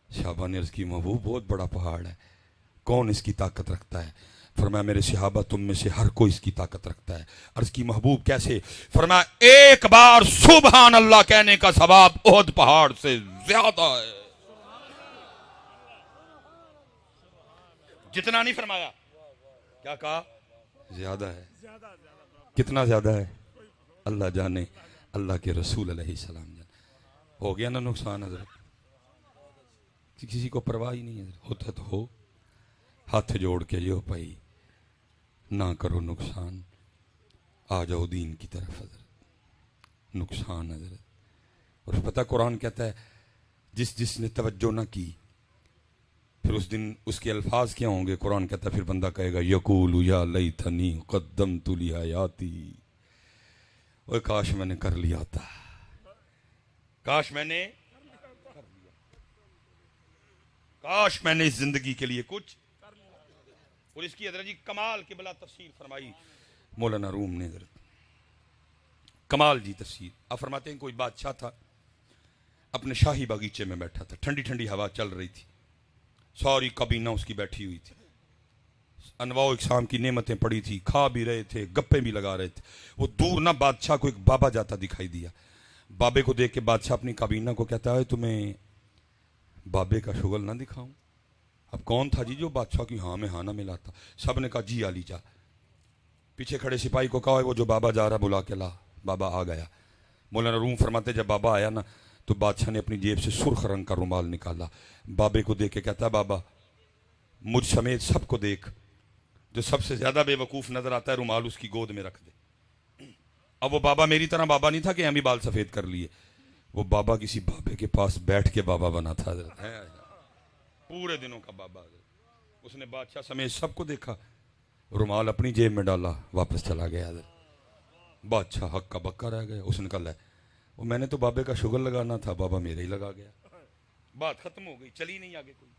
صحابہ نے عرض کی محبوب بہت بڑا پہاڑ ہے، کون اس کی طاقت رکھتا ہے؟ فرمایا میرے صحابہ تم میں سے ہر کوئی اس کی طاقت رکھتا ہے. عرض کی محبوب کیسے؟ فرمایا ایک بار سبحان اللہ کہنے کا ثواب احد پہاڑ سے زیادہ ہے. جتنا نہیں فرمایا، کیا کہا؟ زیادہ ہے. کتنا زیادہ ہے اللہ جانے، اللہ کے رسول علیہ السلام جانے. ہو گیا نا نقصان حضرت؟ کسی کو پرواہ ہی نہیں ہے. ہوتا تو ہو، ہاتھ جوڑ کے جو بھائی نہ کرو نقصان، آ جاؤ دین کی طرف حضرت. نقصان حضرت. اور پتہ قرآن کہتا ہے جس نے توجہ نہ کی پھر اس دن اس کے الفاظ کیا ہوں گے؟ قرآن کہتا ہے پھر بندہ کہے گا یقول یا لیتنی قدمت لحیاتی، اوہ کاش میں نے کر لیا تھا، کاش میں نے کاش میں نے اس زندگی کے لیے کچھ. اور اس کی حضرت جی کمال کی بلا تفسیر فرمائی مولانا روم نے حضرت، کمال جی تفسیر. آپ فرماتے ہیں کوئی بادشاہ تھا اپنے شاہی باغیچے میں بیٹھا تھا، ٹھنڈی ٹھنڈی ہوا چل رہی تھی، ساری کابینہ اس کی بیٹھی ہوئی تھی، انواع اقسام کی نعمتیں پڑی تھی، کھا بھی رہے تھے، گپیں بھی لگا رہے تھے. وہ دور نہ بادشاہ کو ایک بابا جاتا دکھائی دیا. بابے کو دیکھ کے بادشاہ اپنی کابینہ کو کہتا ہے تمہیں بابے کا شغل نہ دکھاؤں؟ اب کون تھا جی جو بادشاہ کی ہاں میں ہاں نہ ملاتا؟ سب نے کہا جی علی جا. پیچھے کھڑے سپاہی کو کہا وہ جو بابا جا رہا بلا کے لا. بابا آ گیا. مولانا روم فرماتے جب بابا آیا نا تو بادشاہ نے اپنی جیب سے سرخ رنگ کا رومال نکالا، بابے کو دیکھ کے کہتا بابا مجھ سمیت سب کو دیکھ، جو سب سے زیادہ بے وقوف نظر آتا ہے رومال اس کی گود میں رکھ دے. اب وہ بابا میری طرح بابا نہیں تھا کہ ہم بھی بال سفید کر لیے، وہ بابا کسی بابے کے پاس بیٹھ کے بابا بنا تھا حضرت، پورے دنوں کا بابا حضرت. اس نے بادشاہ سمیت سب کو دیکھا، رومال اپنی جیب میں ڈالا، واپس چلا گیا حضرت. بادشاہ ہکا بکا رہ گیا. اس نے کہا وہ میں نے تو بابے کا شغل لگانا تھا، بابا میرے ہی لگا گیا. بات ختم ہو گئی، چلی نہیں آگے کوئی.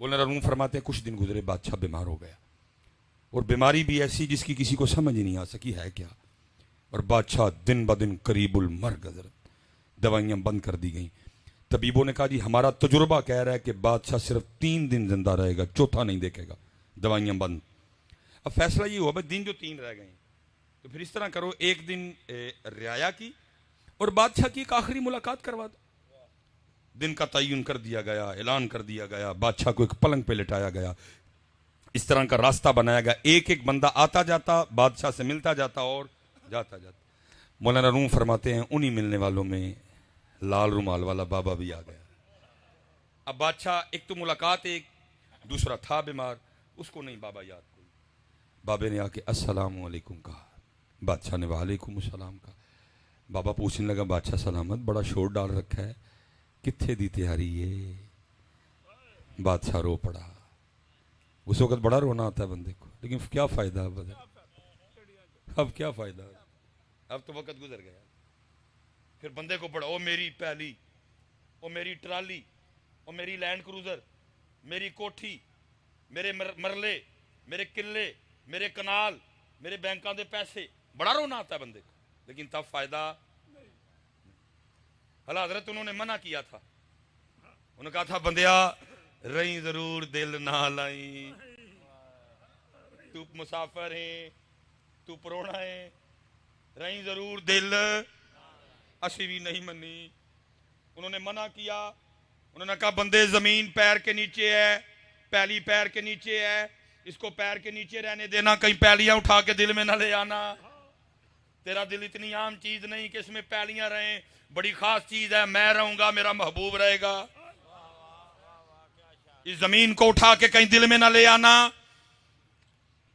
بولنے روم فرماتے ہیں کچھ دن گزرے بادشاہ بیمار ہو گیا، اور بیماری بھی ایسی جس کی کسی کو سمجھ نہیں آ سکی ہے کیا. اور بادشاہ دن بدن قریب المرگ حضرت، دوائیاں بند کر دی گئیں. طبیبوں نے کہا جی ہمارا تجربہ کہہ رہا ہے کہ بادشاہ صرف 3 دن زندہ رہے گا، چوتھا نہیں دیکھے گا، دوائیاں بند. اب فیصلہ یہ ہوا بھائی دن جو 3 رہ گئے ہیں تو پھر اس طرح کرو، ایک دن رعایا کی اور بادشاہ کی ایک آخری ملاقات کروا دو. دن کا تعین کر دیا گیا، اعلان کر دیا گیا، بادشاہ کو ایک پلنگ پہ لٹایا گیا، اس طرح کا راستہ بنایا گیا، ایک ایک بندہ آتا جاتا بادشاہ سے ملتا جاتا اور جاتا جاتا. مولانا روم فرماتے ہیں انہی ملنے والوں میں لال رومال والا بابا بھی آ گیا. اب بادشاہ ایک تو ملاقات، ایک دوسرا تھا بیمار، اس کو نہیں بابا یاد کوئی. بابے نے آ کے السلام علیکم کہا، بادشاہ نے وعلیکم السلام کہا. بابا پوچھنے لگا بادشاہ سلامت، بڑا شور ڈال رکھا ہے، کتھے دی تیاری ہے؟ بادشاہ رو پڑا. اس وقت بڑا رونا آتا ہے بندے کو، لیکن کیا فائدہ اب کیا فائدہ، اب تو وقت گزر گیا. پھر بندے کو پڑا، او میری پہلی، او میری ٹرالی، او میری لینڈ کروزر، میری کوٹھی، میرے مرلے، میرے قلعے، میرے کنال، میرے بینکاں دے پیسے. بڑا رونا آتا ہے بندے کو، لیکن تب فائدہ. اللہ حضرت انہوں نے منع کیا تھا، انہوں نے کہا تھا بندیا رہی ضرور دل نہ لائی، تو مسافر ہے، تو پروڑا ہے، رہی ضرور دل اسی بھی نہیں منی. انہوں نے منع کیا, انہوں نے کہا بندے زمین پیر کے نیچے ہے, پہلی پیر کے نیچے ہے, اس کو پیر کے نیچے رہنے دینا, کہیں پہلیاں اٹھا کے دل میں نہ لے آنا. تیرا دل اتنی عام چیز نہیں کہ اس میں پہلیاں رہیں, بڑی خاص چیز ہے, میں رہوں گا میرا محبوب رہے گا. اس زمین کو اٹھا کے کہیں دل میں نہ لے آنا.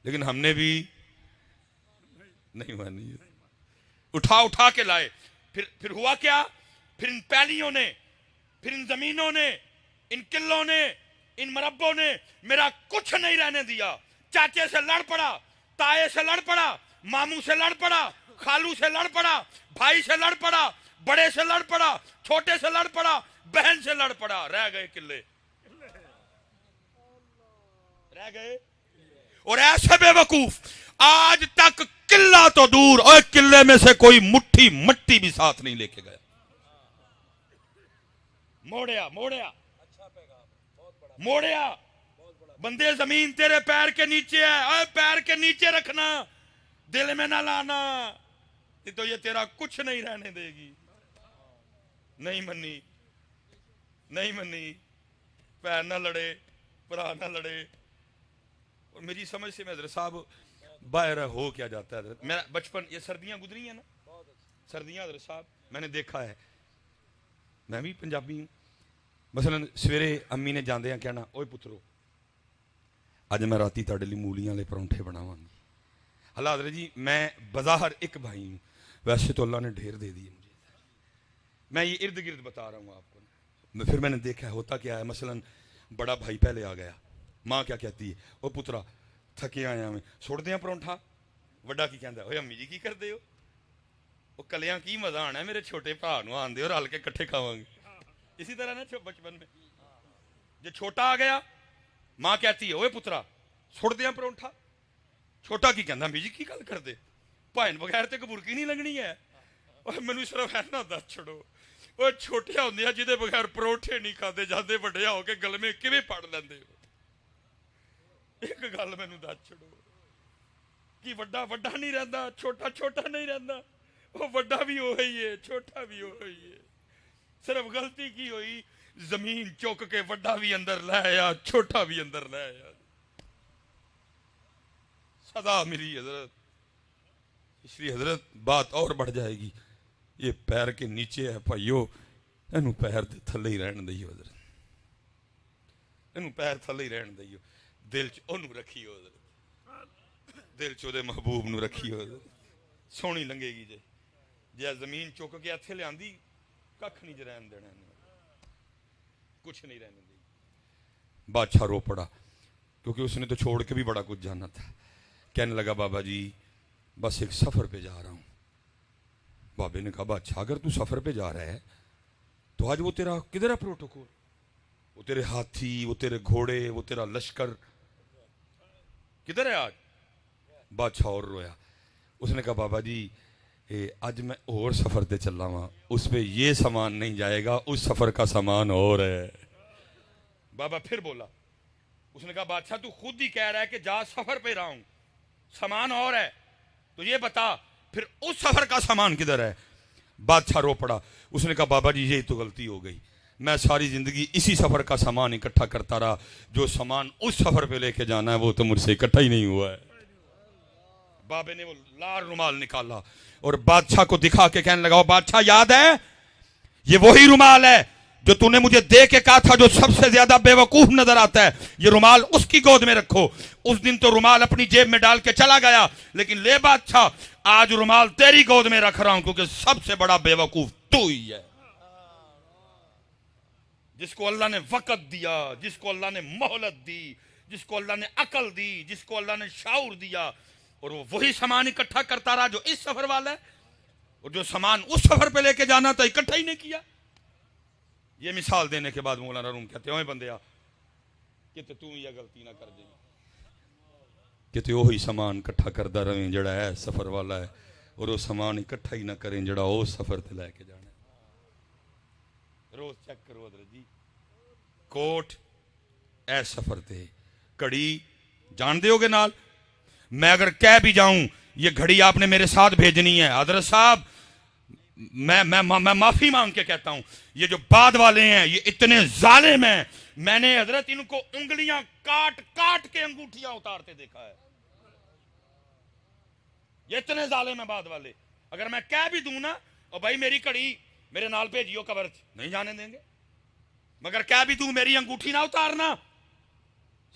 لیکن ہم نے بھی نہیں مانی, اٹھا کے لائے. پھر ہوا کیا؟ پھر ان پہلیوں نے, پھر ان زمینوں نے, ان قلوں نے, ان مربوں نے میرا کچھ نہیں رہنے دیا. چاچے سے لڑ پڑا, تائے سے لڑ پڑا, ماموں سے لڑ پڑا, خالو سے لڑ پڑا, بھائی سے لڑ پڑا, بڑے سے لڑ پڑا, چھوٹے سے لڑ پڑا, بہن سے لڑ پڑا, رہ گئے قلے, رہ گئے. اور ایسے بے وقوف آج تک قلعہ تو دور, اور قلعے میں سے کوئی مٹھی مٹی بھی ساتھ نہیں لے کے گیا. موڑیا بندے, زمین تیرے پیر کے نیچے ہے, اے پیر کے نیچے رکھنا, دل میں نہ لانا, تو یہ تیرا کچھ نہیں رہنے دے گی. نہیں منی, نہیں منی. پیر نہ لڑے, برا نہ لڑے. اور میری سمجھ سے میں حضرت صاحب باہر ہو کیا جاتا ہے. میرا بچپن, یہ سردیاں گزری ہیں نا, سردیاں حضرت صاحب میں نے دیکھا ہے, میں بھی پنجابی ہوں. مثلا سویرے امی نے جاندے ہیں کہنا, اوے پترو اج میں راتی تاڑے لی مولیاں والے پرونٹھے بناواں گی. اللہ حضرت جی میں بظاہر ایک بھائی ہوں, ویسے تو اللہ نے ڈھیر دے دی مجھے. میں یہ ارد گرد بتا رہا ہوں آپ کو. پھر میں نے دیکھا ہے ہوتا کیا ہے. مثلا بڑا بھائی پہلے آ گیا, ماں کیا کہتی ہے, او پترا تھکے آیا میں چھوڑ دیاں پرونٹھا. وڈا کی کہندا, اوے امی جی کی کردے ہو, وہ کلیاں کی مزہ آنا ہے, میرے چھوٹے بھرا نو آندے اور رل کے کٹھے کھاواں گے. اسی طرح نا بچپن میں جو چھوٹا آ گیا, ماں کہتی ہے اوے پترا چھوڑ دیاں پرونٹھا. چھوٹا کی کہندا امی جی کی گل کردے, بھائن بغیر تے کبرکی نہیں لگنی ہے. اور مینوں صرف ہے نا دس چھڑو, وہ چھوٹیاں ہوندیاں جہدے بغیر پروٹھے نہیں کھاندے جاندے, وڈیا ہو کے گلمے کیویں پڑ لیندے ہو. ایک گل مینوں دس چھڑو کہ وڈا وڈا نہیں رہندا, چھوٹا چھوٹا نہیں رہندا, وہ وڈا بھی وہی ہے, چھوٹا بھی وہی ہے. صرف غلطی کی ہوئی, زمین چوک کے وڈا بھی اندر لے آیا, چھوٹا بھی اندر لے آیا. سزا ملی حضرت. اس لیے حضرت بات اور بڑھ جائے گی. یہ پیر کے نیچے ہے بھائیو, اینو پیر دے تھلے ہی رہن دئیو حضرت, اینو پیر تھلے ہی رہن دئیو. دل چ اونوں رکھیو حضرت, دل چ دے محبوب نو رکھیو حضرت, سونی لنگے گی. جے زمین چک کے ہتھے لیاندی ککھ نہیں رہن دینا, کچھ نہیں رہنے دی. بادشاہ رو پڑا کیونکہ اس نے تو چھوڑ کے بھی بڑا کچھ جانا تھا. کہنے لگا بابا جی بس ایک سفر پہ جا رہا ہوں. بابے نے کہا بادشاہ اگر تو سفر پہ جا رہا ہے تو آج وہ تیرا کدھر ہے پروٹوکول, وہ تیرے ہاتھی, وہ تیرے گھوڑے, وہ تیرا لشکر کدھر ہے آج؟ بادشاہ اور رویا. اس نے کہا بابا جی آج میں اور سفر تے چلا ہوا, اس پہ یہ سامان نہیں جائے گا, اس سفر کا سامان اور ہے. بابا پھر بولا, اس نے کہا بادشاہ تو خود ہی کہہ رہا ہے کہ جا سفر پہ رہا ہوں, سامان اور ہے, تو یہ بتا پھر اس سفر کا سامان کدھر ہے؟ بادشاہ رو پڑا. اس نے کہا بابا جی یہی تو غلطی ہو گئی, میں ساری زندگی اسی سفر کا سامان اکٹھا کرتا رہا, جو سامان اس سفر پہ لے کے جانا ہے وہ تو مجھ سے اکٹھا ہی نہیں ہوا ہے. بابے نے وہ لال رومال نکالا اور بادشاہ کو دکھا کے کہنے لگا, بادشاہ یاد ہے یہ وہی رومال ہے جو تو نے مجھے دے کے کہا تھا جو سب سے زیادہ بے وقوف نظر آتا ہے, یہ رومال اس کی گود میں رکھو. اس دن تو رومال اپنی جیب میں ڈال کے چلا گیا, لیکن لے بادشاہ آج رومال تیری گود میں رکھ رہا ہوں, کیونکہ سب سے بڑا بے وقوف تو ہی ہے. جس کو اللہ نے وقت دیا, جس کو اللہ نے مہلت دی, جس کو اللہ نے عقل دی, جس کو اللہ نے شعور دیا, اور وہ وہی سامان اکٹھا کرتا رہا جو اس سفر والا ہے, اور جو سامان اس سفر پہ لے کے جانا تھا اکٹھا ہی نہیں کیا. یہ مثال دینے کے بعد مولانا روم کہتے ہیں بندیا کہ تو یہ غلطی نہ کر دیں, کہ تو وہی سامان اکٹھا کردا رہیں جڑا ہے سفر والا ہے, اور وہ سامان اکٹھا ہی نہ کریں جڑا وہ سفر تے لے کے جانا ہے. روز چیک کرو حضرت جی, کوٹ اے سفر تے کڑی جان دے ہو گے نال, میں اگر کہہ بھی جاؤں یہ گھڑی آپ نے میرے ساتھ بھیجنی ہے۔ حضرت صاحب میں معافی مانگ کے کہتا ہوں، یہ جو بعد والے ہیں یہ اتنے ظالم ہیں، میں نے حضرت ان کو انگلیاں کاٹ کاٹ کے انگوٹھیاں اتارتے دیکھا ہے۔ یہ اتنے ظالم ہیں بعد والے، اگر میں کہہ بھی دوں نا اور بھائی میری کڑی میرے نال بھیجیو قبر نہیں جانے دیں گے، مگر کہہ بھی دوں میری انگوٹھی نہ اتارنا،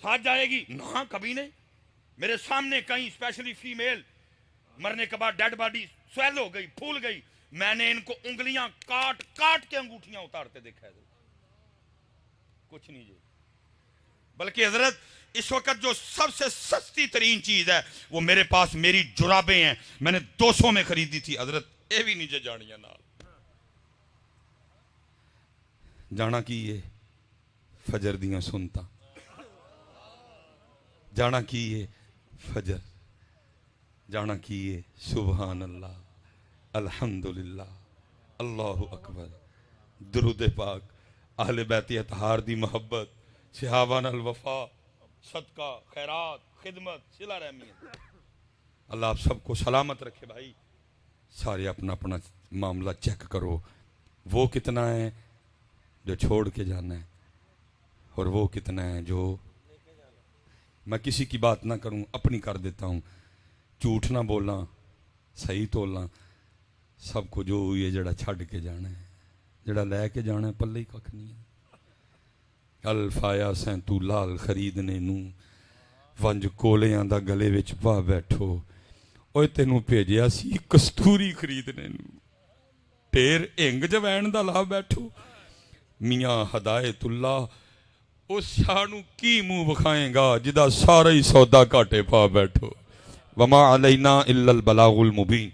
ساتھ جائے گی نہ، کبھی نہیں۔ میرے سامنے کہیں اسپیشلی فیمیل مرنے کے بعد ڈیڈ باڈی سویل ہو گئی، پھول گئی، میں نے ان کو انگلیاں کاٹ کاٹ کے انگوٹھیاں اتارتے دیکھا ہے۔ کچھ نہیں جی، بلکہ حضرت اس وقت جو سب سے سستی ترین چیز ہے وہ میرے پاس میری جرابیں ہیں، میں نے 200 میں خریدی تھی حضرت، اے بھی نیچے جانیاں نال جانا کی یہ فجر دیاں سنتا، جانا کی یہ فجر، جانا کی یہ سبحان اللہ، الحمدللہ، اللہ اکبر، درود پاک، اہل بیت اطہار دی محبت، صحابہ الوفا، صدقہ، خیرات، خدمت، صلہ رحمی۔ اللہ آپ سب کو سلامت رکھے بھائی۔ سارے اپنا اپنا معاملہ چیک کرو، وہ کتنا ہے جو چھوڑ کے جانا ہے اور وہ کتنا ہے جو، میں کسی کی بات نہ کروں اپنی کر دیتا ہوں، جھوٹ نہ بولنا، صحیح تولنا، سب کو جو ہوئی ہے جڑا چھڑ کے جانا ہے، جڑا لے کے جانا ہے پلے ہی کھ نہیں ہے۔ الفایا سیں تو لال خریدنے نو، ونج کولیاں دا گلے وچ پا بیٹھو، اوے تینوں بھیجیا سی کستوری خریدنے نو، ٹیر انگ جوین دا لا بیٹھو۔ میاں ہدایت اللہ اس شاہ نو کی منہ بکھائیں گا جدا سارا ہی سودا کاٹے پا بیٹھو۔ وما علینا الا البلاغ المبین۔